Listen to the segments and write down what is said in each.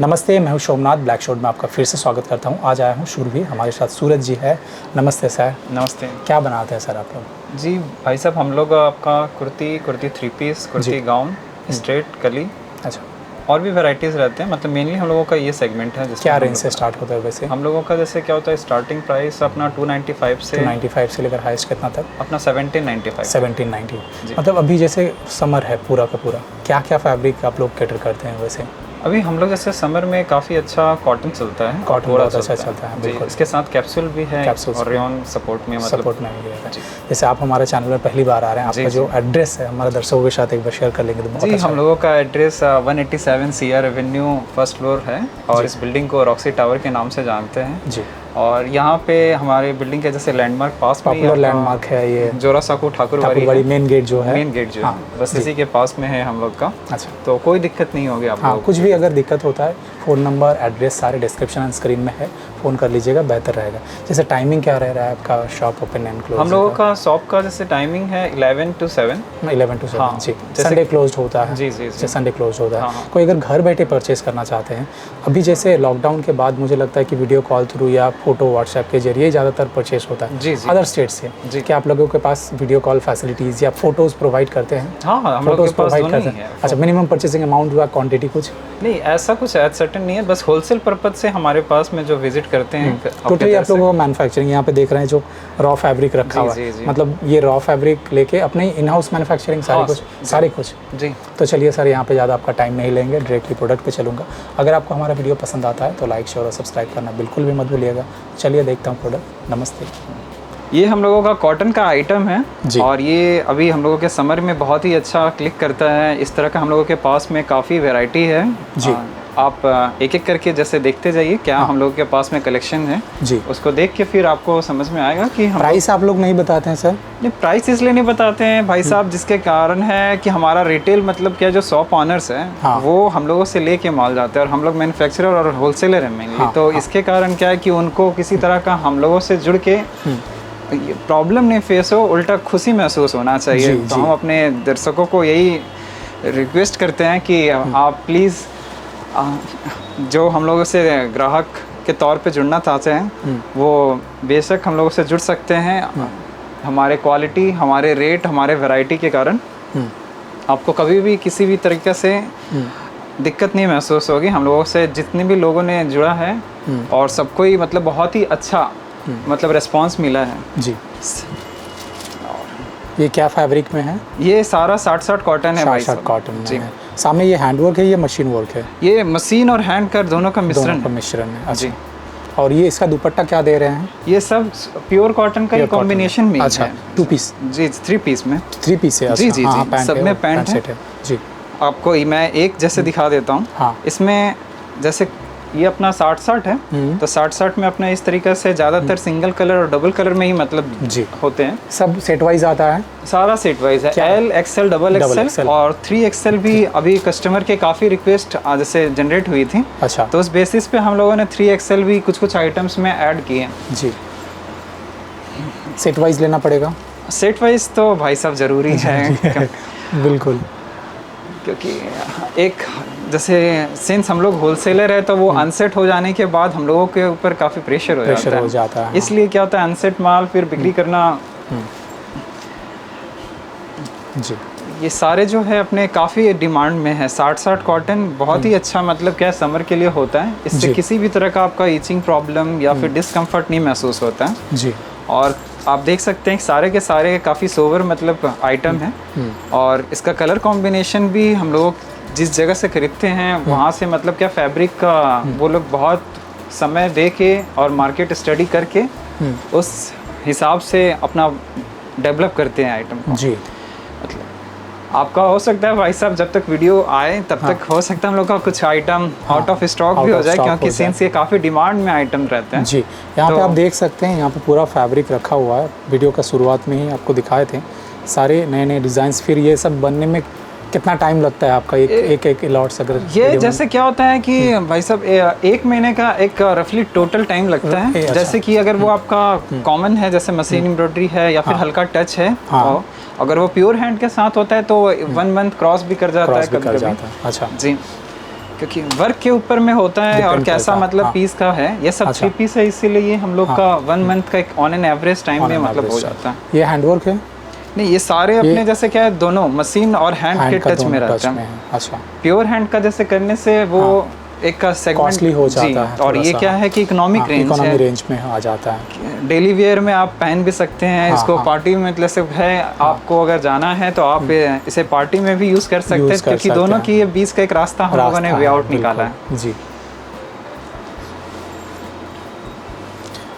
नमस्ते, मैं हूं सोमनाथ। ब्लैक शॉट में आपका फिर से स्वागत करता हूं। आज आया हूं शूरवीर, हमारे साथ सूरज जी है। नमस्ते सर। नमस्ते। क्या बनाते हैं सर आप लोग? जी भाई साहब, हम लोग आपका kurti three piece, kurti gown, straight कली, अच्छा, और भी वैरायटीज़ रहते हैं। मतलब मेनली हम लोगों का ये सेगमेंट है। क्या रेंज से स्टार्ट होता है वैसे? हम लोगों का जैसे क्या होता है, स्टार्टिंग प्राइस अपना 295 से 295 से लेकर हाईएस्ट कितना तक? अपना 1795। 1790। मतलब अभी जैसे समर है पूरा का पूरा, क्या क्या फैब्रिक आप लोग कैटर करते हैं वैसे? अभी हम लोग जैसे समर में काफ़ी अच्छा कॉटन चलता है। कॉटन बहुत अच्छा चलता है, जी। बिल्कुल। इसके साथ कैप्सूल भी है कैप्सूल्स और रेयन सपोर्ट में, मतलब सपोर्ट में भी है। जैसे आप हमारे चैनल में पहली बार आ रहे हैं, आपका जो एड्रेस है हमारे दर्शकों के साथ एक बार शेयर कर लेंगे तो बहुत जी अच्छा। हम लोगों का address 187 CR Avenue first floor है, और इस बिल्डिंग को रॉक्सी टावर के नाम से जानते हैं जी। और यहाँ पे हमारे बिल्डिंग के जैसे लैंडमार्क पास में पॉपुलर लैंडमार्क है ये, जोरा साकू ठाकुरबाड़ी मेन गेट जो है, मेन गेट जो है, बस इसी के पास में है हम लोग का। अच्छा, तो कोई दिक्कत नहीं होगी आप लोगों को। कुछ भी अगर दिक्कत होता है, फ़ोन नंबर एड्रेस सारे डिस्क्रिप्शन एंड स्क्रीन में है, फ़ोन कर लीजिएगा, बेहतर रहेगा। जैसे टाइमिंग क्या रह रहा है आपका शॉप ओपन एंड क्लोज? हम लोगों का शॉप का जैसे टाइमिंग है 11 to 7। 11 to 7। हाँ, जी। संडे क्लोज होता है? जी जी जी, संडे क्लोज होता है। हाँ। कोई अगर घर बैठे परचेस करना चाहते हैं, अभी जैसे लॉकडाउन के बाद मुझे लगता है कि वीडियो कॉल थ्रू या फोटो व्हाट्सएप के जरिए ज़्यादातर परचेस होता है। जी जी। अदर स्टेट से जी। क्या आप लोगों के पास वीडियो कॉल फैसिलिटीज़ या फोटोज़ प्रोवाइड करते हैं? हाँ, हम लोग के पास दोनों ही है। अच्छा, मिनिमम परचेसिंग अमाउंट या क्वांटिटी कुछ? नहीं, ऐसा कुछ सर्टेन नहीं है, बस होलसेल पर्पज से हमारे पास में जो विजिट करते हैं। टोटली आप लोगों को मैन्युफैक्चरिंग यहाँ पे देख रहे हैं, जो रॉ फैब्रिक रखा हुआ है, मतलब ये रॉ फैब्रिक लेके अपने इन हाउस मैन्युफैक्चरिंग सारी कुछ जी। तो चलिए सर, यहाँ पे ज़्यादा आपका टाइम नहीं लेंगे, डायरेक्टली प्रोडक्ट पे चलूँगा। अगर आपको हमारा वीडियो पसंद आता है तो लाइक शेयर और सब्सक्राइब करना बिल्कुल भी मत भूलिएगा। चलिए देखता हूँ प्रोडक्ट। नमस्ते। ये हम लोगों का कॉटन का आइटम है जी। और ये अभी हम लोगों के समर में बहुत ही अच्छा क्लिक करता है। इस तरह का हम लोगों के पास में काफ़ी वैरायटी है जी। आप एक एक करके जैसे देखते जाइए क्या हम लोगों के पास में कलेक्शन है जी। उसको देख के फिर आपको समझ में आएगा कि हम प्राइस आप लोग नहीं बताते हैं सर? नहीं, प्राइस इसलिए नहीं बताते हैं भाई साहब, जिसके कारण है कि हमारा रिटेल मतलब क्या, जो शॉप ऑनर्स है वो हम लोगों से लेके माल जाते हैं और हम लोग मैन्युफैक्चरर और होलसेलर हैं मेनली। तो इसके कारण क्या है कि उनको किसी तरह का हम लोगों से जुड़ के प्रॉब्लम नहीं फेस हो, उल्टा खुशी महसूस होना चाहिए। तो हम अपने दर्शकों को यही रिक्वेस्ट करते हैं कि आप प्लीज़ जो हम लोगों से ग्राहक के तौर पे जुड़ना चाहते हैं वो बेशक हम लोगों से जुड़ सकते हैं। हमारे क्वालिटी, हमारे रेट, हमारे वैरायटी के कारण आपको कभी भी किसी भी तरीके से दिक्कत नहीं महसूस होगी। हम लोगों से जितने भी लोगों ने जुड़ा है और सबको ही मतलब बहुत ही अच्छा मतलब रिस्पांस मिला है जी। ये क्या फैब्रिक में है? ये सारा 60 कॉटन है भाई साहब। कॉटन जी। सामने ये हैंड वर्क है, ये मशीन वर्क है? ये मशीन और हैंड का दोनों का मिश्रण है जी। और ये इसका दुपट्टा क्या दे रहे हैं? ये सब प्योर कॉटन का कॉम्बिनेशन में अच्छा है। 2 पीस जी, 3 पीस में 3 पीस है जी जी जी। सब में पैंट है जी। आपको मैं एक जैसे दिखा देता हूँ। इसमें जैसे ये अपना 60 है, तो 60 में अपना इस तरीके से ज़्यादातर सिंगल कलर और डबल कलर में ही मतलब जी होते हैं। सब सेट वाइज आता है? सारा सेट वाइज है। एल, एक्सएल, डबल एक्सएल और 3XL भी अभी कस्टमर के काफ़ी रिक्वेस्ट जैसे जनरेट हुई थी। अच्छा, तो उस बेसिस पे हम लोगों ने 3XL भी कुछ आइटम्स में ऐड किए जी। सेट वाइज लेना पड़ेगा? सेट वाइज तो भाई साहब ज़रूरी है बिल्कुल, क्योंकि एक जैसे सिंस हम लोग होलसेलर है तो वो अनसेट हो जाने के बाद हम लोगों के ऊपर काफ़ी प्रेशर हो जाता है। इसलिए क्या होता है, अनसेट माल फिर बिक्री करना जी। ये सारे जो है अपने काफ़ी डिमांड में है। 60 कॉटन बहुत ही अच्छा मतलब क्या समर के लिए होता है। इससे किसी भी तरह का आपका ईचिंग प्रॉब्लम या फिर डिस्कम्फर्ट नहीं महसूस होता है जी। और आप देख सकते हैं सारे के सारे काफ़ी सोवर मतलब आइटम है और इसका कलर कॉम्बिनेशन भी हम लोग जिस जगह से खरीदते हैं वहाँ से मतलब क्या फैब्रिक का वो लोग बहुत समय दे के और मार्केट स्टडी करके उस हिसाब से अपना डेवलप करते हैं आइटम को जी। मतलब आपका हो सकता है भाई साहब जब तक वीडियो आए तब तक हो सकता है हम लोग का कुछ आइटम आउट ऑफ स्टॉक भी हो जाए, क्योंकि सिंस ये काफ़ी डिमांड में आइटम रहते हैं जी। यहाँ पे आप देख सकते हैं, यहाँ पे पूरा फैब्रिक रखा हुआ है। वीडियो का शुरुआत में ही आपको दिखाए थे सारे नए नए डिज़ाइंस। फिर ये सब बनने में कितना टाइम लगता है आपका एक लॉट्स? अगर ये जैसे क्या होता है कि भाई साहब 1 महीने का एक रफली टोटल टाइम लगता है। अच्छा। जैसे कि अगर वो आपका कॉमन है जैसे मशीन एम्ब्रॉयडरी है या फिर हल्का टच है, अगर वो प्योर हैंड के साथ होता है तो 1 मंथ क्रॉस भी कर जाता है कभी-कभी। अच्छा जी। क्योंकि वर्क के ऊपर में होता है और कैसा मतलब पीस का है। ये सब 3 पीस है, इसीलिए ये हम लोग का 1 मंथ का एक ऑन एन एवरेज टाइम में मतलब हो जाता है। ये हैंडवर्क है? नहीं, ये सारे अपने जैसे क्या है, दोनों मशीन और हैंड के टच में रहता है। अच्छा, प्योर हैंड का जैसे करने से वो एक का सेगमेंट कॉस्टली हो जाता है। और ये क्या है कि इकोनॉमिक रेंज में आ जाता है। डेली वेयर में आप पहन भी सकते हैं इसको। पार्टी में मतलब से है, आपको अगर जाना है तो आप इसे पार्टी में भी यूज़ कर सकते हैं, क्योंकि दोनों की ये बीच का एक रास्ता हम लोगों ने वे आउट निकाला है। जी।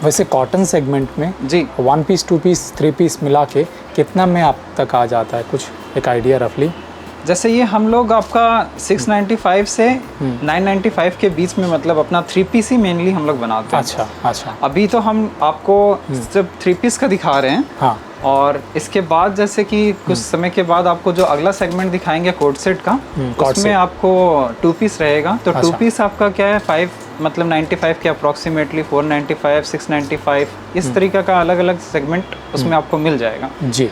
वैसे कॉटन सेगमेंट में जी 1 पीस 2 पीस 3 पीस मिला के कितना में आप तक आ जाता है, कुछ एक आइडिया रफली? जैसे ये हम लोग आपका 695 से 995 के बीच में मतलब अपना 3 पीस ही मेनली हम लोग बनाते हैं। अच्छा अच्छा। अभी तो हम आपको जब 3 पीस का दिखा रहे हैं। हाँ। और इसके बाद जैसे कि कुछ समय के बाद आपको जो अगला सेगमेंट दिखाएंगे कोट सेट का, उसमें आपको 2 पीस रहेगा। तो 2 पीस आपका क्या है 5 मतलब 95 के अप्रॉक्सीमेटली 495 695 इस तरीके का अलग अलग सेगमेंट उसमें आपको मिल जाएगा। जी।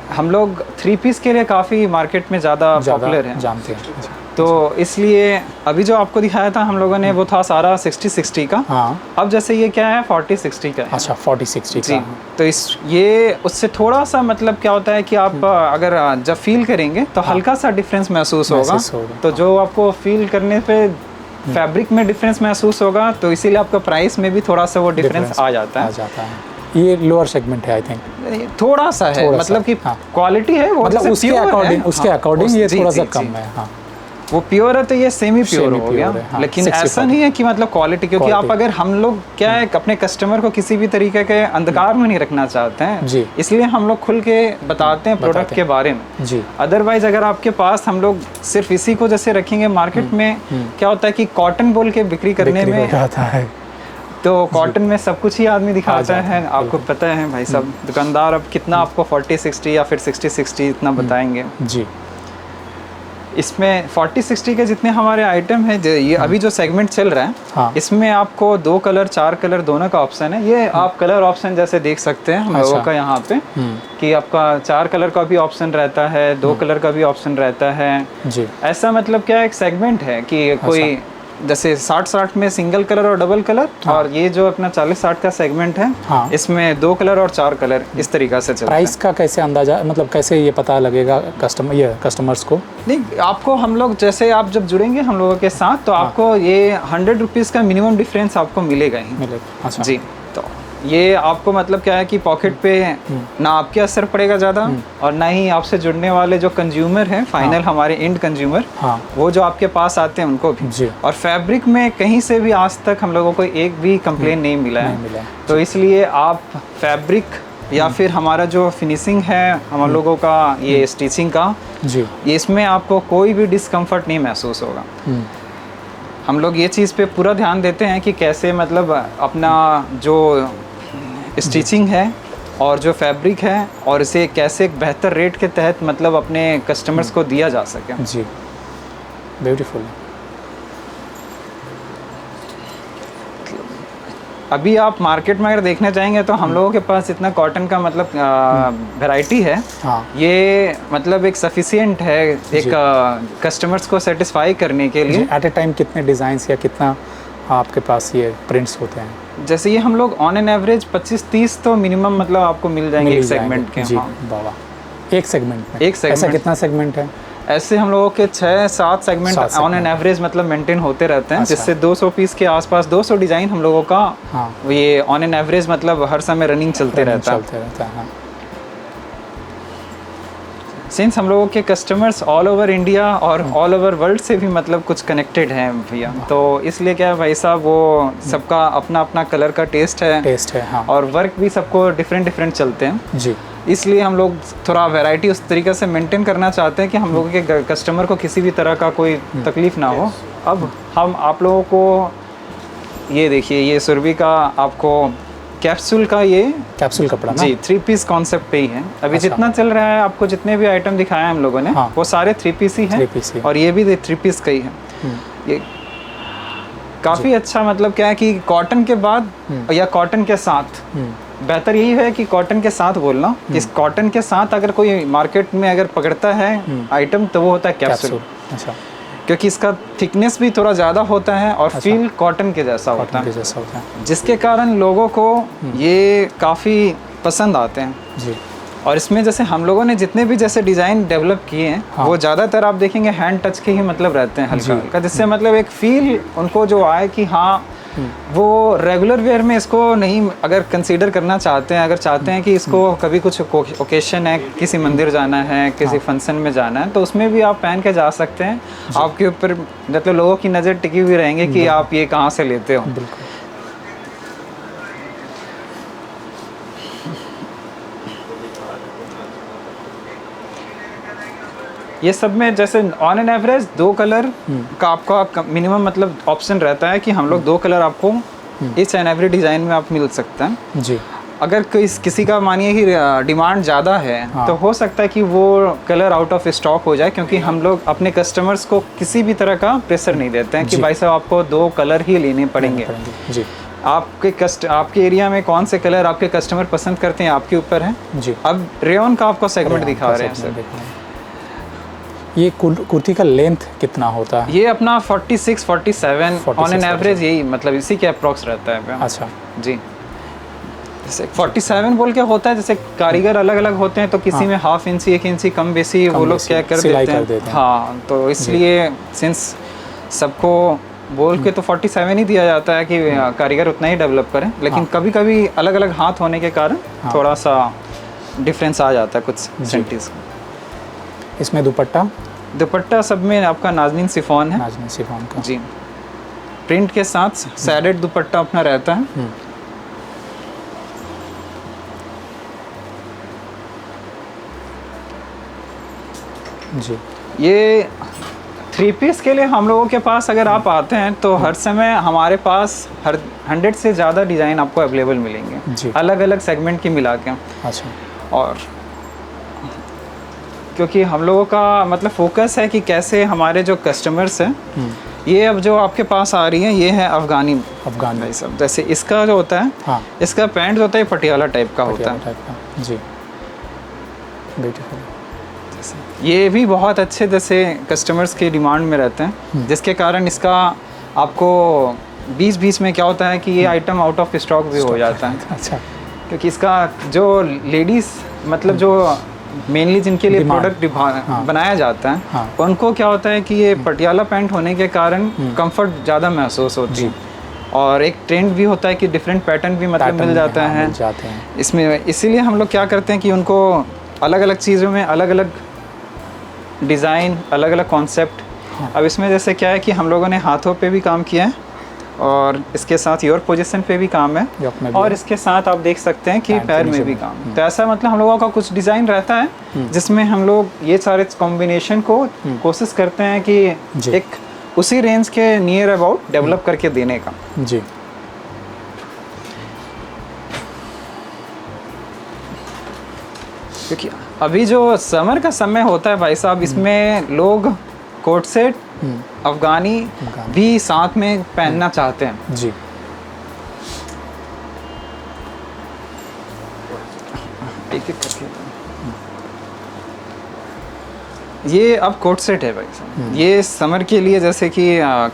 हम लोग 3 पीस के लिए काफ़ी मार्केट में ज़्यादा पॉपुलर हैं, जानते हैं। तो इसलिए अभी जो आपको दिखाया था हम लोगों ने वो था सारा 60-60 का। हाँ। अब जैसे ये क्या है 40-60 का है। अच्छा 40-60 जी। तो ये उससे थोड़ा सा मतलब क्या होता है कि आप अगर जब फील करेंगे तो हल्का सा डिफरेंस महसूस होगा। तो जो आपको फील करने पे फैब्रिक में डिफरेंस महसूस होगा, तो इसीलिए आपका प्राइस में भी थोड़ा सा वो डिफरेंस आ जाता है। ये लोअर सेगमेंट है आई थिंक, थोड़ा सा है, मतलब कि क्वालिटी है वो मतलब उसके अकॉर्डिंग ये थोड़ा सा कम है। हाँ, वो प्योर है तो ये सेमी प्योर हो गया। हाँ, लेकिन ऐसा नहीं है कि मतलब क्वालिटी, क्योंकि आप अगर हम लोग क्या है अपने कस्टमर को किसी भी तरीके के अंधकार में नहीं रखना चाहते हैं, इसलिए हम लोग खुल के बताते हैं प्रोडक्ट के बारे में। जी। अदरवाइज अगर आपके पास हम लोग सिर्फ इसी को जैसे रखेंगे मार्केट में, क्या होता है कि कॉटन बोल के बिक्री करने में तो कॉटन में सब कुछ ही आदमी दिखाता है। आपको पता है भाई साहब, दुकानदार अब कितना आपको 40-60 या फिर 60-60 इतना बताएंगे। जी। इसमें 40-60 के जितने हमारे आइटम है, ये अभी जो सेगमेंट चल रहा है, हाँ। इसमें आपको 2 कलर 4 कलर दोनों का ऑप्शन है। ये आप कलर ऑप्शन जैसे देख सकते हैं हम लोगों का यहाँ पे कि आपका 4 कलर का भी ऑप्शन रहता है, 2 कलर का भी ऑप्शन रहता है। जी। ऐसा मतलब क्या एक सेगमेंट है कि कोई जैसे 60-60 में सिंगल कलर और डबल कलर, हाँ। और ये जो अपना 40-60 का सेगमेंट है, हाँ। इसमें 2 कलर और 4 कलर इस तरीका से चलता है। प्राइस का कैसे अंदाजा, मतलब कैसे ये पता लगेगा कस्टमर्स को? नहीं, आपको हम लोग जैसे आप जब जुड़ेंगे हम लोगों के साथ तो आपको ये 100 रुपीज़ का मिनिमम डिफरेंस आपको मिलेगा ही मिलेगा। अच्छा। जी। तो ये आपको मतलब क्या है कि पॉकेट पे ना आपके असर पड़ेगा ज़्यादा, और ना ही आपसे जुड़ने वाले जो कंज्यूमर हैं फाइनल, हाँ। हमारे एंड कंज्यूमर, हाँ। वो जो आपके पास आते हैं उनको भी। और फैब्रिक में कहीं से भी आज तक हम लोगों को एक भी कंप्लेन नहीं मिला है। तो इसलिए आप फैब्रिक या फिर हमारा जो फिनिशिंग है हम लोगों का, ये स्टिचिंग का जी, इसमें आपको कोई भी डिस्कम्फर्ट नहीं महसूस होगा। हम लोग ये चीज़ पे पूरा ध्यान देते हैं कि कैसे मतलब अपना जो स्टिचिंग है और जो फैब्रिक है और इसे कैसे एक बेहतर रेट के तहत मतलब अपने कस्टमर्स को दिया जा सके। जी, ब्यूटीफुल। अभी आप मार्केट में अगर देखने जाएंगे तो हम लोगों के पास इतना कॉटन का मतलब वैरायटी है, हाँ। ये मतलब एक सफिशिएंट है एक कस्टमर्स को सेटिस्फाई करने के लिए। एट ए टाइम कितने डिज़ाइंस या कितना आपके पास ये प्रिंट्स होते हैं? जैसे ये हम लोग ऑन एन एवरेज 25-30 तो मिनिमम मतलब आपको मिल जाएंगे एक सेगमेंट के। हाँ। बाबा, एक सेगमेंट में? एक सेगमेंट। ऐसा कितना सेगमेंट है? ऐसे हम लोगों के 6-7 सेगमेंट ऑन एन एवरेज मतलब मेंटेन होते रहते हैं। अच्छा। जिससे 200 पीस के आसपास 200 डिज़ाइन हम लोगों का, हाँ। ये ऑन एन एवरेज मतलब हर समय रनिंग चलते रहता है। हाँ। सिंस हम लोगों के कस्टमर्स ऑल ओवर इंडिया और ऑल ओवर वर्ल्ड से भी मतलब कुछ कनेक्टेड हैं भैया, तो इसलिए क्या है भाई साहब, वो सबका अपना अपना कलर का टेस्ट है, हाँ। और वर्क भी सबको डिफरेंट चलते हैं जी। इसलिए हम लोग थोड़ा वैरायटी उस तरीके से मेंटेन करना चाहते हैं कि हम लोगों के कस्टमर को किसी भी तरह का कोई तकलीफ ना हो। अब हम आप लोगों को ये देखिए, ये सुरभि का आपको कैप्सूल कपड़ा जी 3 पीस कॉन्सेप्ट पे ही है अभी। अच्छा। जितना चल रहा है, आपको जितने भी आइटम दिखाया हम लोगों ने, हाँ। वो सारे 3 पीस ही हैं, और ये भी 3 पीस का ही है। ये काफ़ी अच्छा मतलब क्या है कि कॉटन के बाद या कॉटन के साथ, बेहतर यही है कि कॉटन के साथ बोलना, इस कॉटन के साथ अगर कोई मार्केट में अगर पकड़ता है आइटम तो वो होता है कैप्सूल। अच्छा। क्योंकि इसका थिकनेस भी थोड़ा ज़्यादा होता है और फील कॉटन के जैसा होता है, जिसके कारण लोगों को ये काफ़ी पसंद आते हैं जी। और इसमें जैसे हम लोगों ने जितने भी जैसे डिज़ाइन डेवलप किए हैं वो ज़्यादातर आप देखेंगे हैंड टच के ही मतलब रहते हैं हल्का हल्का, जिससे मतलब एक फील उनको जो आए कि हाँ वो रेगुलर वेयर में इसको नहीं अगर कंसीडर करना चाहते हैं, अगर चाहते हैं कि इसको कभी कुछ ओकेशन है, किसी मंदिर जाना है, किसी फंक्शन में जाना है, तो उसमें भी आप पहन के जा सकते हैं। आपके ऊपर मतलब लोगों की नज़र टिकी हुई रहेंगे कि आप ये कहाँ से लेते हो। ये सब में जैसे ऑन एन एवरेज 2 कलर का आपका मिनिमम मतलब ऑप्शन रहता है कि हम लोग 2 कलर आपको इच एंड एवरी डिज़ाइन में आप मिल सकते हैं जी। अगर किसी का मानिए कि डिमांड ज़्यादा है तो हो सकता है कि वो कलर आउट ऑफ स्टॉक हो जाए, क्योंकि हम लोग अपने कस्टमर्स को किसी भी तरह का प्रेशर नहीं देते हैं कि भाई साहब आपको 2 कलर ही लेने पड़ेंगे जी। आपके एरिया में कौन से कलर आपके कस्टमर पसंद करते हैं आपके ऊपर है जी। अब रेयन का आपको सेगमेंट दिखा रहे हैं सर। ये कुर्ती का लेंथ कितना होता है? ये अपना 46 47 ऑन एन एवरेज यही मतलब इसी के अप्रॉक्स रहता है। अच्छा जी। जैसे 47 बोल के होता है, जैसे कारीगर अलग अलग होते हैं तो किसी में हाफ इंची 1 इंची कम बेसी वो लोग क्या कर देते हैं। हाँ, तो इसलिए सिंस सबको बोल के तो 47 ही दिया जाता है कि कारीगर उतना ही डेवलप करें, लेकिन कभी कभी अलग अलग हाथ होने के कारण थोड़ा सा डिफरेंस आ जाता है कुछ सेंटीज। इसमें दुपट्टा सब में आपका नाज़नीन शिफॉन है, नाज़नीन शिफॉन का जी। प्रिंट के साथ सैडेड दुपट्टा अपना रहता है। जी। ये 3 पीस के लिए हम लोगों के पास अगर आप आते हैं तो हर समय हमारे पास 100 से ज़्यादा डिज़ाइन आपको अवेलेबल मिलेंगे अलग अलग सेगमेंट की मिला के। अच्छा। और क्योंकि हम लोगों का मतलब फोकस है कि कैसे हमारे जो कस्टमर्स हैं ये अब जो आपके पास आ रही हैं ये है अफ़गानी भाई साहब। जैसे इसका जो होता है हाँ। इसका पैंट होता है पटियाला टाइप का होता है जी। ब्यूटीफुल। ये भी बहुत अच्छे जैसे कस्टमर्स की डिमांड में रहते हैं, जिसके कारण इसका आपको बीच में क्या होता है कि ये आइटम आउट ऑफ स्टॉक भी हो जाता है। अच्छा। क्योंकि इसका जो लेडीज़ मतलब जो मेनली जिनके लिए प्रोडक्ट बनाया जाता है हाँ। उनको क्या होता है कि ये पटियाला पैंट होने के कारण कंफर्ट ज़्यादा महसूस होती है और एक ट्रेंड भी होता है कि डिफरेंट पैटर्न भी मतलब मिल जाता है इसमें। इसीलिए हम लोग क्या करते हैं कि उनको अलग अलग चीज़ों में अलग अलग डिज़ाइन अलग अलग कॉन्सेप्ट हाँ। अब इसमें जैसे क्या है कि हम लोगों ने हाथों पे भी काम किया है और इसके साथ योर पोजीशन पे भी काम है और इसके साथ आप देख सकते हैं कि पैर में भी काम। तो ऐसा मतलब हम लोगों का कुछ डिज़ाइन रहता है जिसमें हम लोग ये सारे कॉम्बिनेशन को कोशिश करते हैं कि एक उसी रेंज के नियर अबाउट डेवलप करके देने का जी। क्योंकि अभी जो समर का समय होता है भाई साहब, इसमें लोग कोट सेट अफगानी भी साथ में पहनना चाहते हैं जी। एक करके ये अब कोट सेट है भाई साहब। ये समर के लिए जैसे कि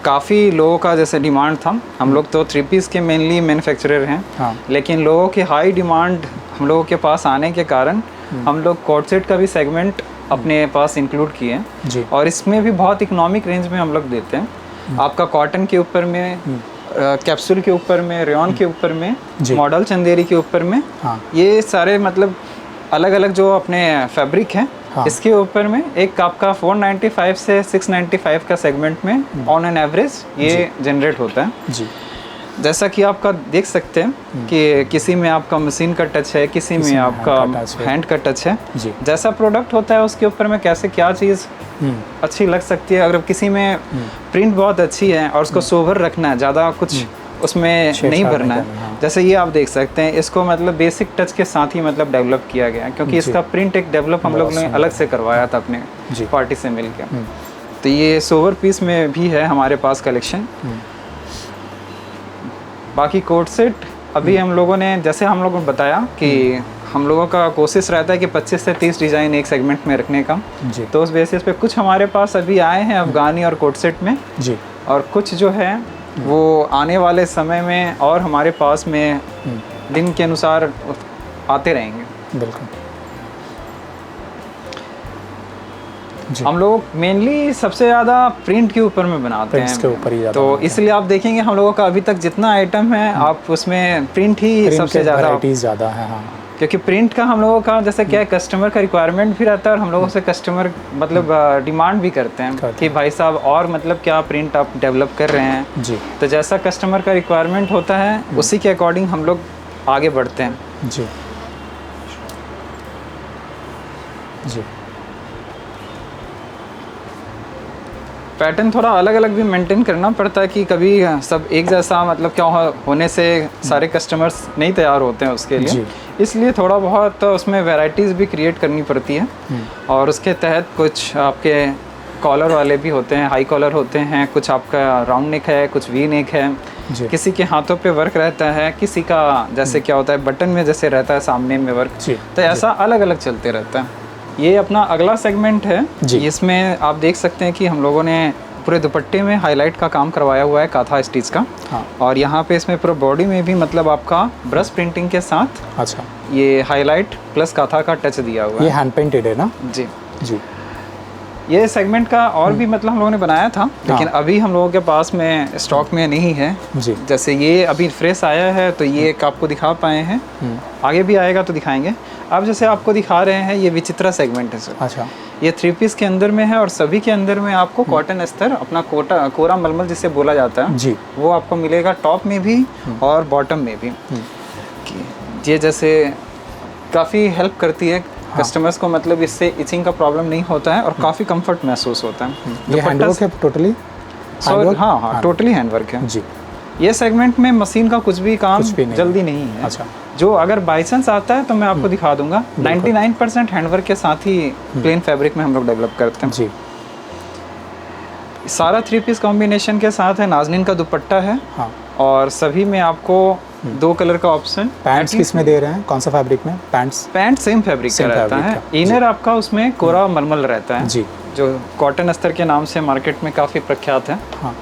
काफ़ी लोगों का जैसे डिमांड था। हम लोग तो 3 पीस के मेनली मैन्युफैक्चरर हैं हाँ। लेकिन लोगों की हाई डिमांड हम लोगों के पास आने के कारण हम लोग कोट सेट का भी सेगमेंट अपने पास इंक्लूड किए हैं और इसमें भी बहुत इकोनॉमिक रेंज में हम लोग देते हैं। आपका कॉटन के ऊपर में कैप्सूल के ऊपर में रेयन के ऊपर में मॉडल चंदेरी के ऊपर में हाँ। ये सारे मतलब अलग अलग जो अपने फैब्रिक हैं हाँ। इसके ऊपर में एक आपका 495 से 695 का सेगमेंट में ऑन एन एवरेज ये जनरेट होता है जी। जैसा कि आपका देख सकते हैं कि किसी में आपका मशीन का टच है, किसी में आपका हैंड का टच है जी। जैसा प्रोडक्ट होता है उसके ऊपर में कैसे क्या चीज़ अच्छी लग सकती है। अगर किसी में प्रिंट बहुत अच्छी है और उसको सोवर रखना है, ज़्यादा कुछ उसमें नहीं भरना है हाँ। जैसे ये आप देख सकते हैं इसको मतलब बेसिक टच के साथ ही मतलब डेवलप किया गया है, क्योंकि इसका प्रिंट एक डेवलप हम लोग ने अलग से करवाया था अपने पार्टी से मिलकर। तो ये सोवर पीस में भी है हमारे पास कलेक्शन। बाकी कोट सेट अभी हम लोगों ने जैसे हम लोगों ने बताया कि हम लोगों का कोशिश रहता है कि 25 से 30 डिज़ाइन एक सेगमेंट में रखने का जी। तो उस बेसिस पे कुछ हमारे पास अभी आए हैं अफ़गानी और कोट सेट में जी, और कुछ जो है वो आने वाले समय में और हमारे पास में दिन के अनुसार आते रहेंगे। बिल्कुल जी। हम लोग मेनली सबसे ज़्यादा प्रिंट के ऊपर में बनाते हैं, के ऊपर ही ज़्यादा तो इसलिए आप देखेंगे हम लोगों का अभी तक जितना आइटम है आप उसमें प्रिंट ही सबसे ज़्यादा ज़्यादा है। हाँ, क्योंकि प्रिंट का हम लोगों का जैसे क्या है कस्टमर का रिक्वायरमेंट भी रहता है और हम लोगों से कस्टमर मतलब डिमांड भी करते हैं कि भाई साहब और मतलब क्या प्रिंट आप डेवलप कर रहे हैं जी। तो जैसा कस्टमर का रिक्वायरमेंट होता है उसी के अकॉर्डिंग हम लोग आगे बढ़ते हैं। जी जी। पैटर्न थोड़ा अलग अलग भी मेंटेन करना पड़ता है कि कभी सब एक जैसा मतलब क्या होने से सारे कस्टमर्स नहीं तैयार होते हैं उसके लिए, इसलिए थोड़ा बहुत उसमें वैरायटीज़ भी क्रिएट करनी पड़ती है। और उसके तहत कुछ आपके कॉलर वाले भी होते हैं, हाई कॉलर होते हैं, कुछ आपका राउंड नेक है, कुछ वी नेक है, किसी के हाथों पे वर्क रहता है, किसी का जैसे क्या होता है बटन में जैसे रहता है सामने में वर्क, तो ऐसा अलग अलग चलते रहता है। ये अपना अगला सेगमेंट है, इसमें आप देख सकते हैं कि हम लोगों ने पूरे दुपट्टे में हाईलाइट का काम करवाया हुआ है काथा स्टिच का। हाँ। और यहाँ पे इसमें पूरा बॉडी में भी मतलब आपका ब्रश प्रिंटिंग के साथ अच्छा ये हाईलाइट प्लस काथा का टच दिया हुआ है। ये हैंड पेंटेड है ना? जी जी। ये सेगमेंट का और भी मतलब हम लोगों ने बनाया था, लेकिन अभी हम लोगों के पास में स्टॉक में नहीं है जी। जैसे ये अभी फ्रेश आया है तो ये एक आपको दिखा पाए हैं, आगे भी आएगा तो दिखाएंगे। अब जैसे आपको दिखा रहे हैं ये विचित्रा सेगमेंट है सर। अच्छा। ये 3 पीस के अंदर में है और सभी के अंदर में आपको कॉटन अस्तर अपना कोरा मलमल जिसे बोला जाता है जी, वो आपको मिलेगा टॉप में भी और बॉटम में भी। ये जैसे काफ़ी हेल्प करती है कस्टमर्स को, मतलब इससे इचिंग का प्रॉब्लम नहीं होता है और काफ़ी कंफर्ट महसूस होता है। ये हैंडवर्क है टोटली? हाँ, टोटली हैंडवर्क है जी। ये सेगमेंट में मशीन का कुछ भी काम जल्दी नहीं है। अच्छा। जो अगर बाई चांस आता है तो मैं आपको दिखा दूंगा। 99% हैंडवर्क के साथ ही प्लेन फैब्रिक में हम लोग डेवलप करते हैं जी। सारा 3 पीस कॉम्बिनेशन के साथ है, नाज़नीन का दुपट्टा है। हाँ। और सभी में आपको 2 कलर का ऑप्शन। पैंट्स किस में दे रहे हैं, कौन सा फैब्रिक में? पैंट सेम फैब्रिक का रहता है। इनर आपका उसमें कोरा मलमल रहता है जी, जो कॉटन अस्तर के नाम से मार्केट में काफ़ी प्रख्यात है। हाँ।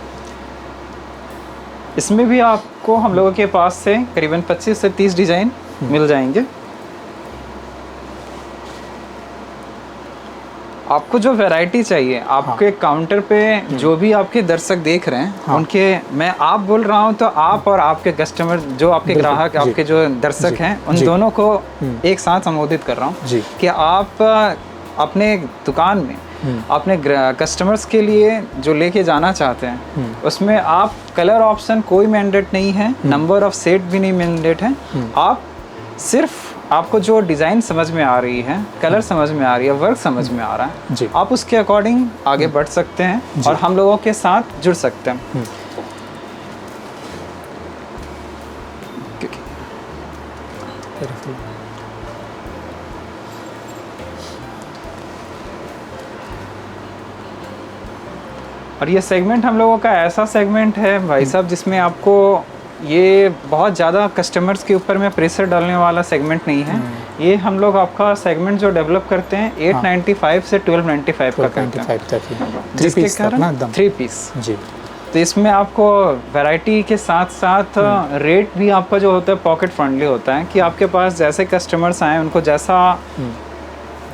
इसमें भी आपको हम लोगों के पास से करीबन 25 से 30 डिज़ाइन मिल जाएंगे। आपको जो वैरायटी चाहिए आपके काउंटर पे जो भी आपके दर्शक देख रहे हैं उनके, मैं आप बोल रहा हूं तो आप और आपके कस्टमर जो आपके ग्राहक आपके जो दर्शक हैं उन दोनों को एक साथ संबोधित कर रहा हूं कि आप अपने दुकान में अपने कस्टमर्स के लिए जो लेके जाना चाहते हैं उसमें आप कलर ऑप्शन कोई मैंडेट नहीं है, नंबर ऑफ सेट भी नहीं मैंडेट है। आप सिर्फ आपको जो डिज़ाइन समझ में आ रही है, कलर समझ में आ रही है, वर्क समझ में आ रहा है, आप उसके अकॉर्डिंग आगे बढ़ सकते हैं और हम लोगों के साथ जुड़ सकते हैं। और ये सेगमेंट हम लोगों का ऐसा सेगमेंट है भाई साहब जिसमें आपको ये बहुत ज़्यादा कस्टमर्स के ऊपर में प्रेशर डालने वाला सेगमेंट नहीं है। ये हम लोग आपका सेगमेंट जो डेवलप करते हैं 895 से 1295 का करते हैं, जिसके कारण 3 पीस जी। तो इसमें आपको वैरायटी के साथ साथ रेट भी आपका जो होता है पॉकेट फ्रेंडली होता है कि आपके पास जैसे कस्टमर्स आए उनको जैसा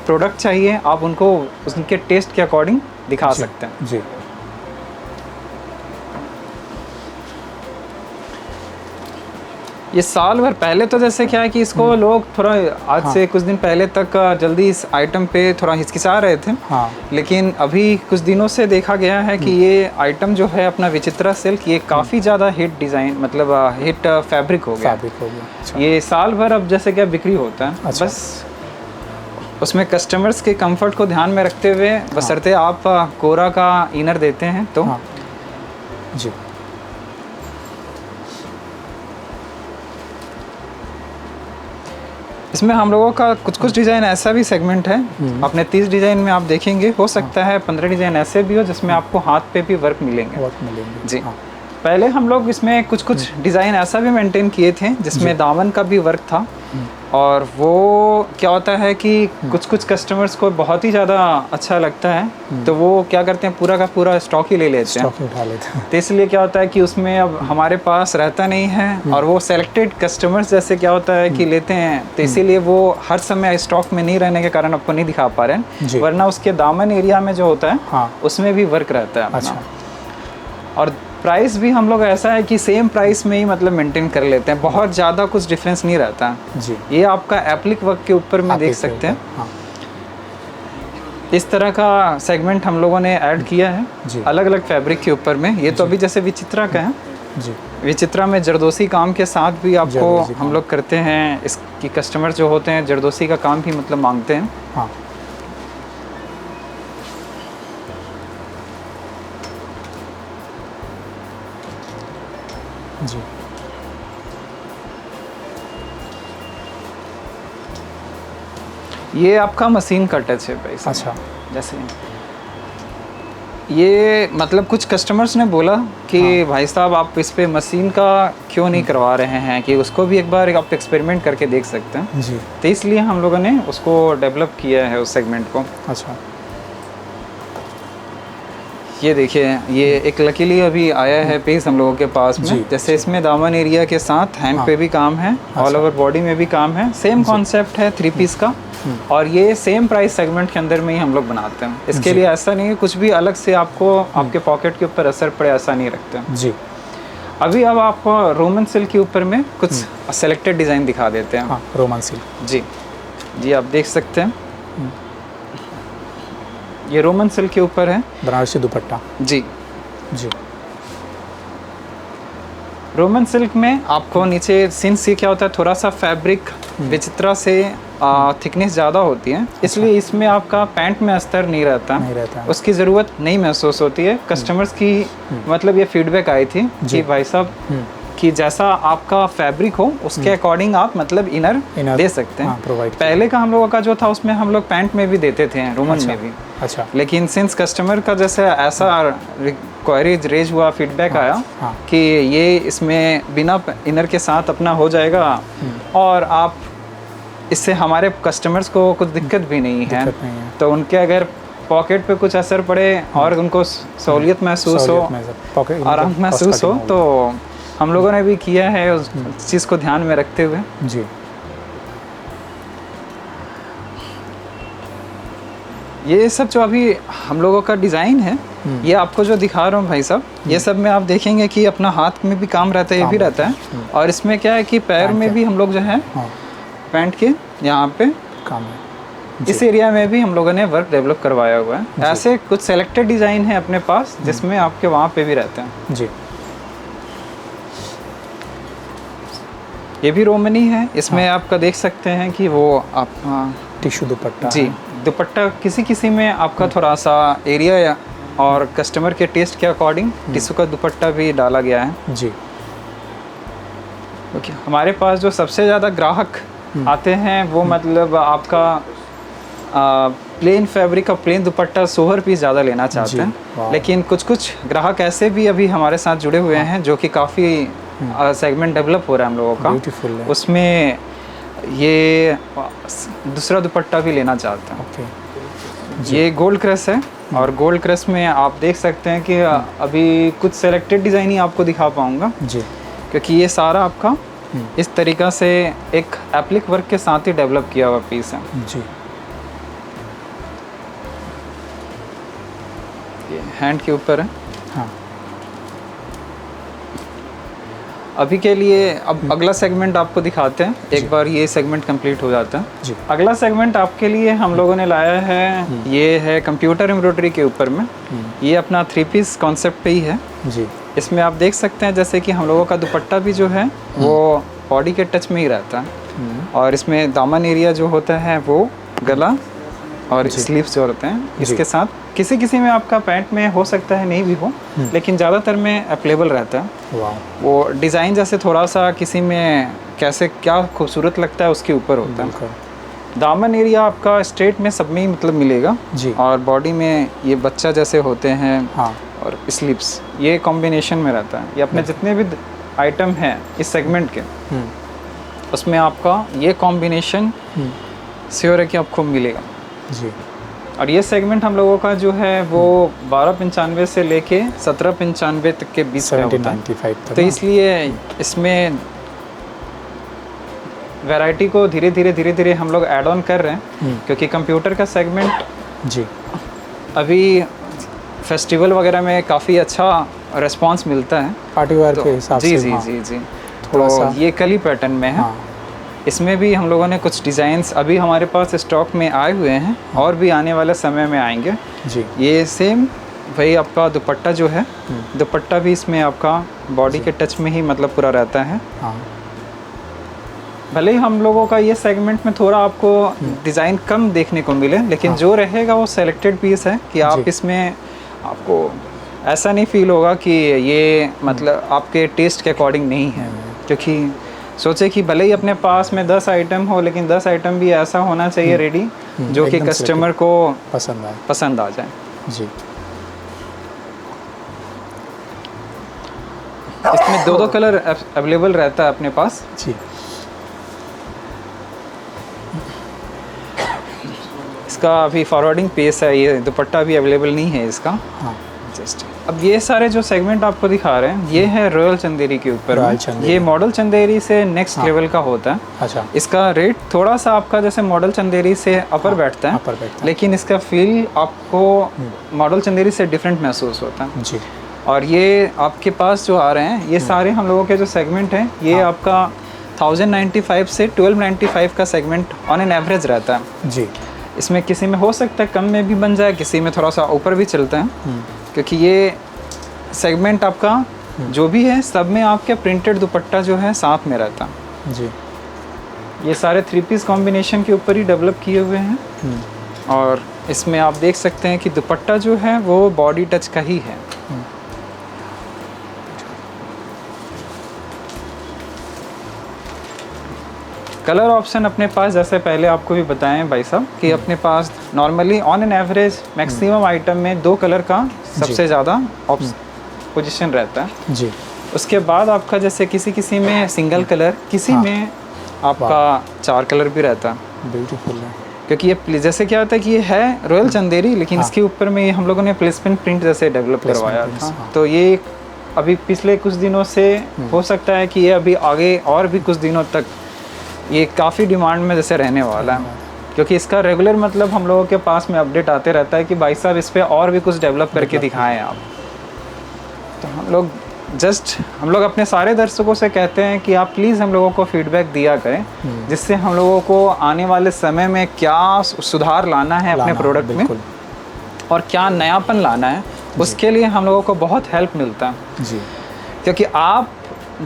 प्रोडक्ट चाहिए आप उनको उनके टेस्ट के अकॉर्डिंग दिखा सकते हैं जी। ये साल भर पहले तो जैसे क्या है कि इसको लोग थोड़ा आज से कुछ दिन पहले तक जल्दी इस आइटम पे थोड़ा हिचकिचा रहे थे, लेकिन अभी कुछ दिनों से देखा गया है कि ये आइटम जो है अपना विचित्रा सिल्क ये काफ़ी ज़्यादा हिट डिज़ाइन मतलब हिट फैब्रिक हो गया। अच्छा। ये साल भर अब जैसे क्या बिक्री होता है। अच्छा। बस उसमें कस्टमर्स के कंफर्ट को ध्यान में रखते हुए बशर्ते आप कोरा का इनर देते हैं तो जी। इसमें हम लोगों का कुछ डिज़ाइन ऐसा भी सेगमेंट है, अपने 30 डिज़ाइन में आप देखेंगे हो सकता है 15 डिज़ाइन ऐसे भी हो जिसमें आपको हाथ पे भी वर्क मिलेंगे जी। पहले हम लोग इसमें कुछ कुछ डिज़ाइन ऐसा भी मेंटेन किए थे जिसमें दामन का भी वर्क था, और वो क्या होता है कि कुछ कुछ कस्टमर्स को बहुत ही ज़्यादा अच्छा लगता है तो वो क्या करते हैं पूरा का पूरा स्टॉक ही ले लेते हैं, उठा लेते हैं। तो इसलिए क्या होता है कि उसमें अब हमारे पास रहता नहीं है, और वो सेलेक्टेड कस्टमर्स जैसे क्या होता है कि लेते हैं, तो इसीलिए वो हर समय स्टॉक में नहीं रहने के कारण आपको नहीं दिखा पा रहे हैं, वरना उसके दामन एरिया में जो होता है हाँ। उसमें भी वर्क रहता है अपना। अच्छा। और प्राइस भी हम लोग ऐसा है कि सेम प्राइस में ही मतलब मेंटेन कर लेते हैं, बहुत ज़्यादा कुछ डिफरेंस नहीं रहता है जी। ये आपका एप्लिक वर्क के ऊपर में देख सकते हैं। हाँ। इस तरह का सेगमेंट हम लोगों ने ऐड किया है अलग अलग फैब्रिक के ऊपर में। ये तो अभी जैसे विचित्रा का है जी। विचित्रा में जरदोसी काम के साथ भी आपको हम लोग करते हैं, इसकी कस्टमर जो होते हैं जरदोसी का काम भी मतलब मांगते हैं। हाँ। जी। ये आपका मशीन का टच है भाई। अच्छा। जैसे ये मतलब कुछ कस्टमर्स ने बोला कि भाई साहब आप इस पे मशीन का क्यों नहीं करवा रहे हैं, कि उसको भी एक बार आप एक्सपेरिमेंट करके देख सकते हैं जी। तो इसलिए हम लोगों ने उसको डेवलप किया है उस सेगमेंट को। अच्छा। ये देखिए ये एक लकीली अभी आया है पीस हम लोगों के पास में, जैसे इसमें दामन एरिया के साथ हैंड पे भी काम है, ऑल ओवर बॉडी में भी काम है, सेम कॉन्सेप्ट है 3 पीस का, और ये सेम प्राइस सेगमेंट के अंदर में ही हम लोग बनाते हैं। इसके लिए ऐसा नहीं है कुछ भी अलग से आपको आपके पॉकेट के ऊपर असर पड़े, ऐसा नहीं रखते हैं जी। अभी अब आपको रोमन सिल्क के ऊपर में कुछ सेलेक्टेड डिज़ाइन दिखा देते हैं। हाँ, रोमन सिल्क। जी जी आप देख सकते हैं ये रोमन सिल्क के ऊपर है, बनारसी दुपट्टा। जी जी। रोमन सिल्क में आपको नीचे सिंस ये क्या होता है थोड़ा सा फैब्रिक विचित्रा से थिकनेस ज़्यादा होती है, इसलिए इसमें आपका पैंट में अस्तर नहीं रहता, उसकी ज़रूरत नहीं महसूस होती है। कस्टमर्स की मतलब ये फीडबैक आई थी कि भाई साहब कि जैसा आपका फैब्रिक हो उसके अकॉर्डिंग आप मतलब इनर दे सकते हैं। हाँ, पहले का हम लोगों का जो था उसमें हम लोग पैंट में भी देते थे रोमन में भी। अच्छा। लेकिन सिंस कस्टमर का जैसे ऐसा क्वेरीज रेज हुआ फीडबैक आया कि ये इसमें बिना इनर के साथ अपना हो जाएगा और आप इससे हमारे कस्टमर्स को कुछ दिक्कत भी नहीं है, तो उनके अगर पॉकेट पे कुछ असर पड़े और उनको सहूलियत महसूस हो, आराम महसूस हो, तो हम लोगों ने भी किया है उस चीज़ को ध्यान में रखते हुए। जी। ये सब जो अभी हम लोगों का डिज़ाइन है ये आपको जो दिखा रहा हूँ भाई साहब, ये सब में आप देखेंगे कि अपना हाथ में भी काम रहता है, ये भी रहता है, और इसमें क्या है कि पैर में भी हम लोग जो है पैंट के यहाँ पे काम है, इस एरिया में भी हम लोगों ने वर्क डेवलप करवाया हुआ है। ऐसे कुछ सेलेक्टेड डिज़ाइन है अपने पास जिसमें आपके वहाँ पे भी रहते हैं। जी। ये भी रोमनी है, इसमें आपका देख सकते हैं कि वो आप टिश्यू दुपट्टा। जी। दुपट्टा किसी किसी में आपका थोड़ा सा एरिया और कस्टमर के टेस्ट के अकॉर्डिंग टिश्यू का दुपट्टा भी डाला गया है। जी। ओके। हमारे पास जो सबसे ज़्यादा ग्राहक आते हैं वो मतलब आपका प्लेन फैब्रिक और प्लेन दुपट्टा सोहर पीस ज़्यादा लेना चाहते हैं, लेकिन कुछ कुछ ग्राहक ऐसे भी अभी हमारे साथ जुड़े हुए हैं जो कि काफ़ी सेगमेंट डेवलप हो रहा है हम लोगों का। ब्यूटीफुल है। उसमें ये दूसरा दुपट्टा भी लेना चाहते हैं। ओके। ये गोल्ड क्रश है, और गोल्ड क्रश में आप देख सकते हैं कि अभी कुछ सेलेक्टेड डिज़ाइन ही आपको दिखा पाऊँगा जी, क्योंकि ये सारा आपका इस तरीक़ा से एक एप्लिक वर्क के साथ ही डेवलप किया हुआ पीस है। जी। ये हैंड के ऊपर है। हाँ। अभी के लिए अब अगला सेगमेंट आपको दिखाते हैं, एक बार ये सेगमेंट कंप्लीट हो जाता है जी। अगला सेगमेंट आपके लिए हम लोगों ने लाया है, ये है कंप्यूटर एम्ब्रॉयडरी के ऊपर में। ये अपना 3 पीस कॉन्सेप्ट पे ही है जी। इसमें आप देख सकते हैं जैसे कि हम लोगों का दुपट्टा भी जो है वो बॉडी के टच में ही रहता है, और इसमें दामन एरिया जो होता है वो गला और स्लीव्स जो होते हैं इसके साथ किसी किसी में आपका पैंट में हो सकता है नहीं भी हो, लेकिन ज़्यादातर में अवेलेबल रहता है। वो डिज़ाइन जैसे थोड़ा सा किसी में कैसे क्या खूबसूरत लगता है उसके ऊपर होता है। दामन एरिया आपका स्ट्रेट में सब में ही मतलब मिलेगा जी, और बॉडी में ये बच्चा जैसे होते हैं, और स्लीव्स, ये कॉम्बिनेशन में रहता है। ये अपने जितने भी आइटम हैं इस सेगमेंट के, उसमें आपका ये कॉम्बिनेशन श्योर है कि आपको मिलेगा जी। और ये सेगमेंट हम लोगों का जो है वो 1295 से लेके 1795 तक के बीच में होता है, तो इसलिए इसमें वैरायटी को धीरे धीरे हम लोग ऐड ऑन कर रहे हैं, क्योंकि कंप्यूटर का सेगमेंट जी अभी फेस्टिवल वगैरह में काफ़ी अच्छा रिस्पांस मिलता है, पार्टी वेयर के हिसाब से। जी जी जी। तो ये कली पैटर्न में है। इसमें भी हम लोगों ने कुछ डिज़ाइंस अभी हमारे पास स्टॉक में आए हुए हैं और भी आने वाले समय में आएंगे जी। ये सेम वही आपका दुपट्टा जो है, दुपट्टा भी इसमें आपका बॉडी के टच में ही मतलब पूरा रहता है। भले ही हम लोगों का ये सेगमेंट में थोड़ा आपको डिज़ाइन कम देखने को मिले, लेकिन जो रहेगा वो सेलेक्टेड पीस है कि आप इसमें आपको ऐसा नहीं फील होगा कि ये मतलब आपके टेस्ट के अकॉर्डिंग नहीं है। क्योंकि सोचे कि भले ही अपने पास में 10 आइटम हो, लेकिन 10 आइटम भी ऐसा होना चाहिए रेडी जो कि कस्टमर को पसंद आ जाए जी। इसमें 2 कलर अवेलेबल रहता है अपने पास जी। इसका अभी फॉरवर्डिंग पेस है, ये दुपट्टा भी अवेलेबल नहीं है इसका। जस्ट अब ये सारे जो सेगमेंट आपको दिखा रहे हैं ये है रॉयल चंदेरी के ऊपर। ये मॉडल चंदेरी से नेक्स्ट लेवल का होता है। अच्छा। इसका रेट थोड़ा सा आपका जैसे मॉडल चंदेरी से अपर बैठता है, लेकिन इसका फील आपको मॉडल चंदेरी से डिफरेंट महसूस होता है जी। और ये आपके पास जो आ रहे हैं ये सारे हम लोगों के जो सेगमेंट हैं ये आपका 1095 से 1295 का सेगमेंट ऑन एन एवरेज रहता है जी। इसमें किसी में हो सकता है कम में भी बन जाए, किसी में थोड़ा सा ऊपर भी चलता है, क्योंकि ये सेगमेंट आपका जो भी है सब में आपके प्रिंटेड दुपट्टा जो है साथ में रहता है जी। ये सारे 3 पीस कॉम्बिनेशन के ऊपर ही डेवलप किए हुए हैं। और इसमें आप देख सकते हैं कि दुपट्टा जो है वो बॉडी टच का ही है। कलर ऑप्शन अपने पास जैसे पहले आपको भी बताएं भाई साहब कि अपने पास normally on an average maximum item में 2 कलर का सबसे ज़्यादा पोजीशन रहता है जी। उसके बाद आपका जैसे किसी में सिंगल कलर, किसी में आपका 4 कलर भी रहता है। ब्यूटीफुल है, क्योंकि ये जैसे क्या होता है कि ये है रॉयल चंदेरी, लेकिन इसके ऊपर में हम लोगों ने प्लेसमेंट प्रिंट जैसे डेवलप करवाया था। तो ये अभी पिछले कुछ दिनों से हो सकता है कि ये अभी आगे और भी कुछ दिनों तक ये काफ़ी डिमांड में जैसे रहने वाला है, क्योंकि इसका रेगुलर मतलब हम लोगों के पास में अपडेट आते रहता है कि भाई साहब इस पर और भी कुछ डेवलप करके दिखाएं आप। तो हम लोग अपने सारे दर्शकों से कहते हैं कि आप प्लीज़ हम लोगों को फीडबैक दिया करें, जिससे हम लोगों को आने वाले समय में क्या सुधार लाना है अपने प्रोडक्ट में और क्या नयापन लाना है, उसके लिए हम लोगों को बहुत हेल्प मिलता है जी। क्योंकि आप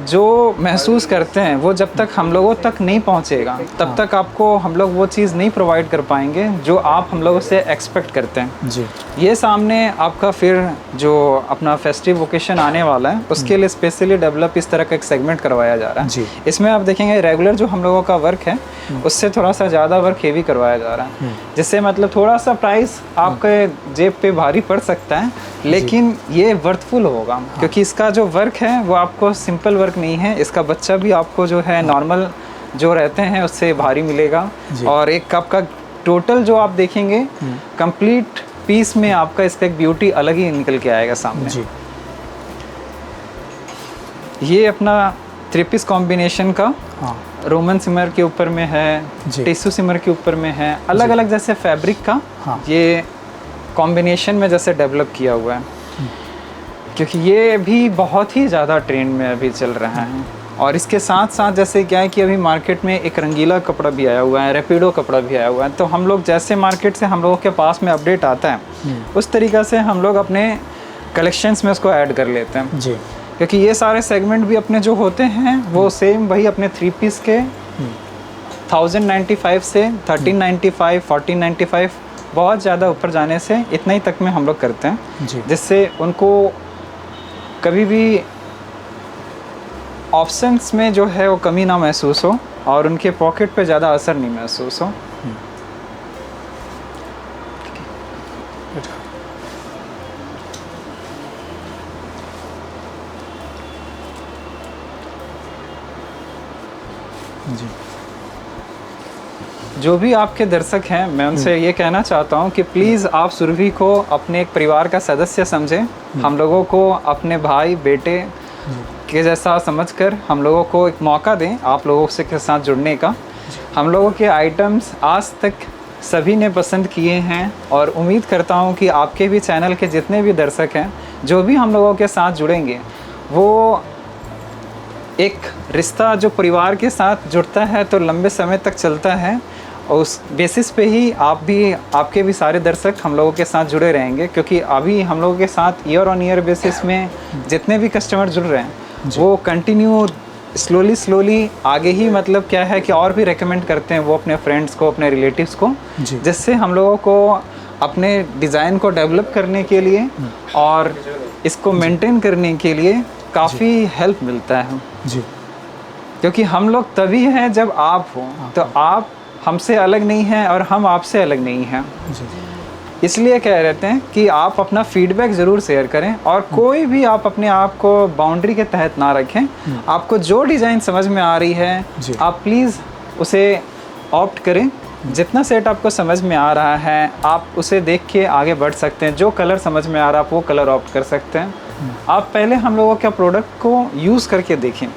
जो महसूस करते हैं वो जब तक हम लोगों तक नहीं पहुंचेगा तब तक आपको हम लोग वो चीज़ नहीं प्रोवाइड कर पाएंगे जो आप हम लोगों से एक्सपेक्ट करते हैं जी। ये सामने आपका फिर जो अपना फेस्टिव ओकेशन आने वाला है उसके लिए स्पेशली डेवलप इस तरह का एक सेगमेंट करवाया जा रहा है जी। इसमें आप देखेंगे रेगुलर जो हम लोगों का वर्क है उससे थोड़ा सा ज़्यादा वर्क हेवी करवाया जा रहा है, जिससे मतलब थोड़ा सा प्राइस आपके जेब पे भारी पड़ सकता है, लेकिन ये वर्थफुल होगा क्योंकि इसका जो वर्क है वो आपको सिंपल वर्क नहीं है। इसका बच्चा भी आपको जो है नॉर्मल जो रहते हैं उससे भारी मिलेगा। और एक कप का टोटल जो आप देखेंगे कंप्लीट पीस में आपका इसका एक ब्यूटी अलग ही निकल के आएगा सामने जी। ये अपना 3 पीस कॉम्बिनेशन का रोमन सिमर के ऊपर में है, टिश्यू सिमर के ऊपर में है, अलग अलग जैसे फैब्रिक का ये कॉम्बिनेशन में जैसे डेवलप किया हुआ है, क्योंकि ये भी बहुत ही ज़्यादा ट्रेंड में अभी चल रहा है। और इसके साथ साथ जैसे क्या है कि अभी मार्केट में एक रंगीला कपड़ा भी आया हुआ है, रैपिडो कपड़ा भी आया हुआ है, तो हम लोग जैसे मार्केट से हम लोगों के पास में अपडेट आता है उस तरीक़ा से हम लोग अपने कलेक्शंस में उसको ऐड कर लेते हैं जी। क्योंकि ये सारे सेगमेंट भी अपने जो होते हैं वो सेम वही अपने 3 पीस के 1095 से 1395 1495 बहुत ज़्यादा ऊपर जाने से इतना ही तक में हम लोग करते हैं, जिससे उनको कभी भी ऑप्शंस में जो है वो कमी ना महसूस हो और उनके पॉकेट पे ज़्यादा असर नहीं महसूस हो। जी। जो भी आपके दर्शक हैं, मैं उनसे ये कहना चाहता हूँ कि प्लीज़ आप सुरभि को अपने एक परिवार का सदस्य समझें। हम लोगों को अपने भाई बेटे के जैसा समझकर हम लोगों को एक मौका दें आप लोगों से के साथ जुड़ने का। हम लोगों के आइटम्स आज तक सभी ने पसंद किए हैं और उम्मीद करता हूँ कि आपके भी चैनल के जितने भी दर्शक हैं, जो भी हम लोगों के साथ जुड़ेंगे, वो एक रिश्ता जो परिवार के साथ जुड़ता है तो लंबे समय तक चलता है, और उस बेसिस पे ही आपके भी सारे दर्शक हम लोगों के साथ जुड़े रहेंगे। क्योंकि अभी हम लोगों के साथ ईयर ऑन ईयर बेसिस में जितने भी कस्टमर जुड़ रहे हैं वो कंटिन्यू स्लोली आगे ही मतलब क्या है कि और भी रेकमेंड करते हैं वो अपने फ्रेंड्स को, अपने रिलेटिव्स को, जिससे हम लोगों को अपने डिज़ाइन को डेवलप करने के लिए और इसको मेंटेन करने के लिए काफ़ी हेल्प मिलता है जी। क्योंकि हम लोग तभी हैं जब आप हो, तो आप हमसे अलग नहीं हैं और हम आपसे अलग नहीं हैं। इसलिए कह रहते हैं कि आप अपना फीडबैक ज़रूर शेयर करें और कोई भी आप अपने आप को बाउंड्री के तहत ना रखें। आपको जो डिज़ाइन समझ में आ रही है आप प्लीज़ उसे ऑप्ट करें। जितना सेट आपको समझ में आ रहा है आप उसे देख के आगे बढ़ सकते हैं। जो कलर समझ में आ रहा है आप वो कलर ऑप्ट कर सकते हैं। आप पहले हम लोगों के प्रोडक्ट को यूज़ करके देखें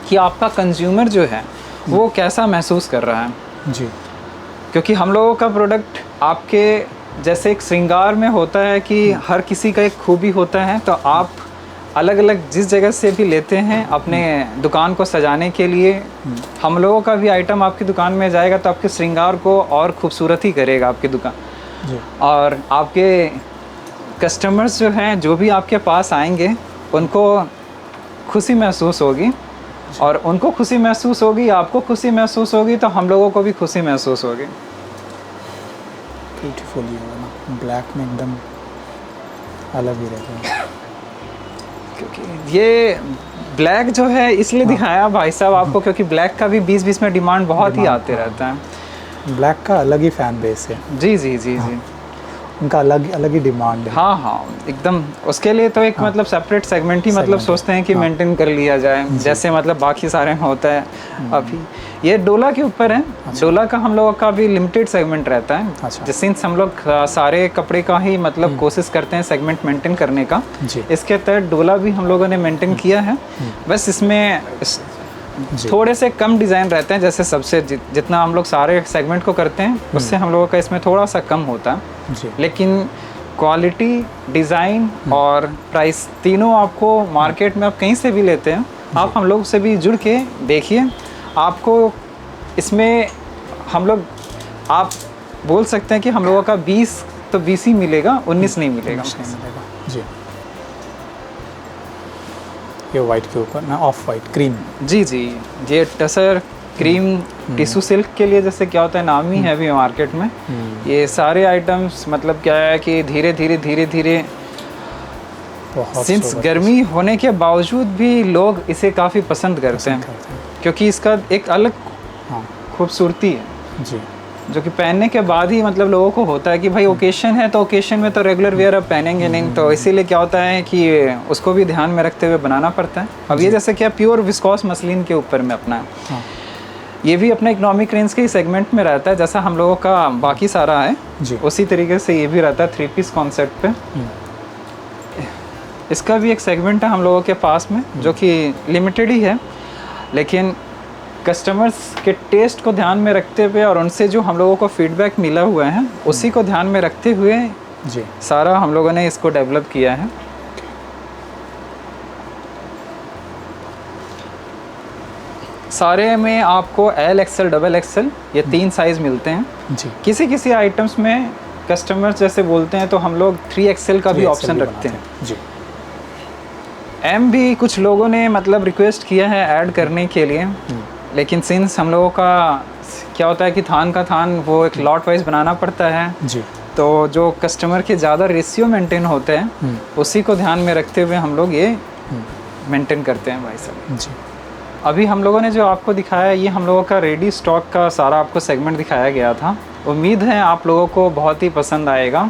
कि आपका कंज्यूमर जो है वो कैसा महसूस कर रहा है जी। क्योंकि हम लोगों का प्रोडक्ट आपके जैसे एक श्रृंगार में होता है कि हर किसी का एक खूबी होता है, तो आप अलग अलग जिस जगह से भी लेते हैं अपने दुकान को सजाने के लिए, हम लोगों का भी आइटम आपकी दुकान में जाएगा तो आपके श्रृंगार को और खूबसूरत ही करेगा आपकी दुकान जी। और आपके कस्टमर्स जो हैं जो भी आपके पास आएंगे उनको खुशी महसूस होगी और उनको खुशी महसूस होगी, आपको खुशी महसूस होगी, तो हम लोगों को भी खुशी महसूस होगी। ब्यूटीफुल ही होगा ना, ब्लैक में एकदम अलग ही रहता है। क्योंकि ये ब्लैक जो है इसलिए दिखाया भाई साहब आपको क्योंकि ब्लैक का भी 20-20 में डिमांड बहुत ही आते रहता है। ब्लैक का अलग ही फैन बेस है। जी जी जी जी, उनका अलग ही डिमांड है। हाँ हाँ एकदम, उसके लिए तो एक मतलब सेपरेट सेगमेंट ही मतलब सोचते हैं कि मेंटेन कर लिया जाए, जैसे मतलब बाकी सारे में होता है। अभी ये डोला के ऊपर है। डोला का हम लोगों का भी लिमिटेड सेगमेंट रहता है, जिससे हम लोग सारे कपड़े का ही मतलब कोशिश करते हैं सेगमेंट मेंटेन करने का। इसके तहत डोला भी हम लोगों ने मेंटेन किया है। बस इसमें थोड़े से कम डिज़ाइन रहते हैं, जैसे सबसे जितना हम लोग सारे सेगमेंट को करते हैं उससे हम लोगों का इसमें थोड़ा सा कम होता है। लेकिन क्वालिटी, डिज़ाइन और प्राइस तीनों आपको मार्केट में आप कहीं से भी लेते हैं, आप हम लोग से भी जुड़ के देखिए। आपको इसमें हम लोग आप बोल सकते हैं कि हम लोगों का 20 तो 20 ही मिलेगा, 19 नहीं मिलेगा जी। ये वाइट के ऊपर ना ऑफ वाइट क्रीम। जी जी, ये टसर क्रीम टिश्यू सिल्क के लिए जैसे क्या होता है नाम ही है अभी मार्केट में। ये सारे आइटम्स मतलब क्या है कि धीरे धीरे सिंस गर्मी होने के बावजूद भी लोग इसे काफ़ी पसंद करते हैं क्योंकि इसका एक अलग खूबसूरती है जी, जो कि पहनने के बाद ही मतलब लोगों को होता है कि भाई ओकेशन है तो ओकेशन में तो रेगुलर वेयर अब पहनेंगे नहीं, तो इसीलिए क्या होता है कि उसको भी ध्यान में रखते हुए बनाना पड़ता है। अब ये जैसे क्या प्योर विस्कॉस मसलिन के ऊपर में अपना ये भी अपना इकोनॉमिक रेंज के सेगमेंट में रहता है, जैसा हम लोगों का बाकी सारा है उसी तरीके से ये भी रहता है 3 पीस कॉन्सेप्ट पे। इसका भी एक सेगमेंट है हम लोगों के पास में जो कि लिमिटेड ही है, लेकिन कस्टमर्स के टेस्ट को ध्यान में रखते हुए और उनसे जो हम लोगों को फीडबैक मिला हुआ है उसी को ध्यान में रखते हुए जी सारा हम लोगों ने इसको डेवलप किया है। सारे में आपको L, XL, XXL ये 3 साइज़ मिलते हैं जी। किसी आइटम्स में कस्टमर्स जैसे बोलते हैं तो हम लोग 3XL का भी ऑप्शन रखते हैं जी। M भी कुछ लोगों ने मतलब रिक्वेस्ट किया है ऐड करने के लिए, लेकिन सिंस हम लोगों का क्या होता है कि थान का थान वो एक लॉट वाइज बनाना पड़ता है जी, तो जो कस्टमर के ज़्यादा रेशियो मेंटेन होते हैं उसी को ध्यान में रखते हुए हम लोग ये मेंटेन करते हैं भाई साहब जी। अभी हम लोगों ने जो आपको दिखाया ये हम लोगों का रेडी स्टॉक का सारा आपको सेगमेंट दिखाया गया था। उम्मीद है आप लोगों को बहुत ही पसंद आएगा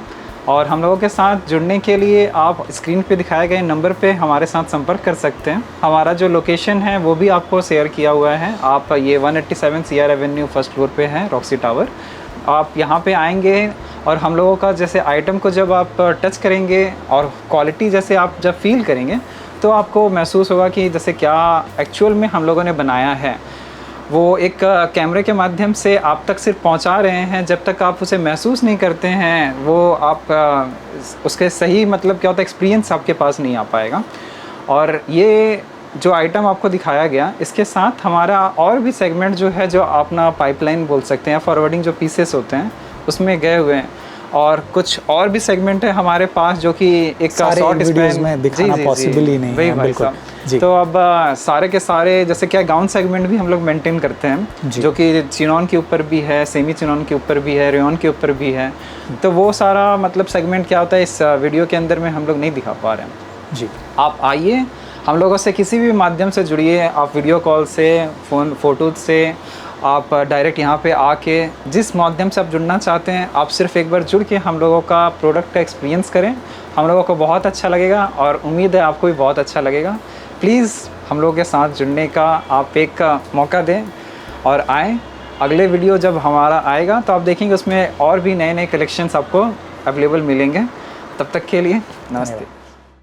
और हम लोगों के साथ जुड़ने के लिए आप स्क्रीन पे दिखाए गए नंबर पे हमारे साथ संपर्क कर सकते हैं। हमारा जो लोकेशन है वो भी आपको शेयर किया हुआ है। आप ये 187 CR एवेन्यू फर्स्ट फ्लोर पे है, रॉक्सी टावर। आप यहाँ पे आएंगे और हम लोगों का जैसे आइटम को जब आप टच करेंगे और क्वालिटी जैसे आप जब फील करेंगे तो आपको महसूस होगा कि जैसे क्या एक्चुअल में हम लोगों ने बनाया है, वो एक कैमरे के माध्यम से आप तक सिर्फ पहुंचा रहे हैं। जब तक आप उसे महसूस नहीं करते हैं वो आप उसके सही मतलब क्या होता है एक्सपीरियंस आपके पास नहीं आ पाएगा। और ये जो आइटम आपको दिखाया गया इसके साथ हमारा और भी सेगमेंट जो है, जो अपना पाइपलाइन बोल सकते हैं, फॉरवर्डिंग जो पीसेस होते हैं उसमें गए हुए हैं। और कुछ और भी सेगमेंट है हमारे पास जो कि एक शॉर्ट स्पैन में दिखाना पॉसिबल ही नहीं है। बिल्कुल जी। तो अब सारे के सारे जैसे क्या गाउन सेगमेंट भी हम लोग मेंटेन करते हैं, जो कि चिनॉन के ऊपर भी है, सेमी चिनॉन के ऊपर भी है, रेयॉन के ऊपर भी है। तो वो सारा मतलब सेगमेंट क्या होता है इस वीडियो के अंदर में हम लोग नहीं दिखा पा रहे हैं जी। आप आइए, हम लोगों से किसी भी माध्यम से जुड़िए, आप वीडियो कॉल से, फ़ोटो से, आप डायरेक्ट यहाँ पे आके जिस माध्यम से आप जुड़ना चाहते हैं, आप सिर्फ एक बार जुड़ के हम लोगों का प्रोडक्ट का एक्सपीरियंस करें। हम लोगों को बहुत अच्छा लगेगा और उम्मीद है आपको भी बहुत अच्छा लगेगा। प्लीज़ हम लोगों के साथ जुड़ने का आप एक मौका दें और आएँ। अगले वीडियो जब हमारा आएगा तो आप देखेंगे उसमें और भी नए नए कलेक्शंस आपको अवेलेबल मिलेंगे। तब तक के लिए नमस्ते।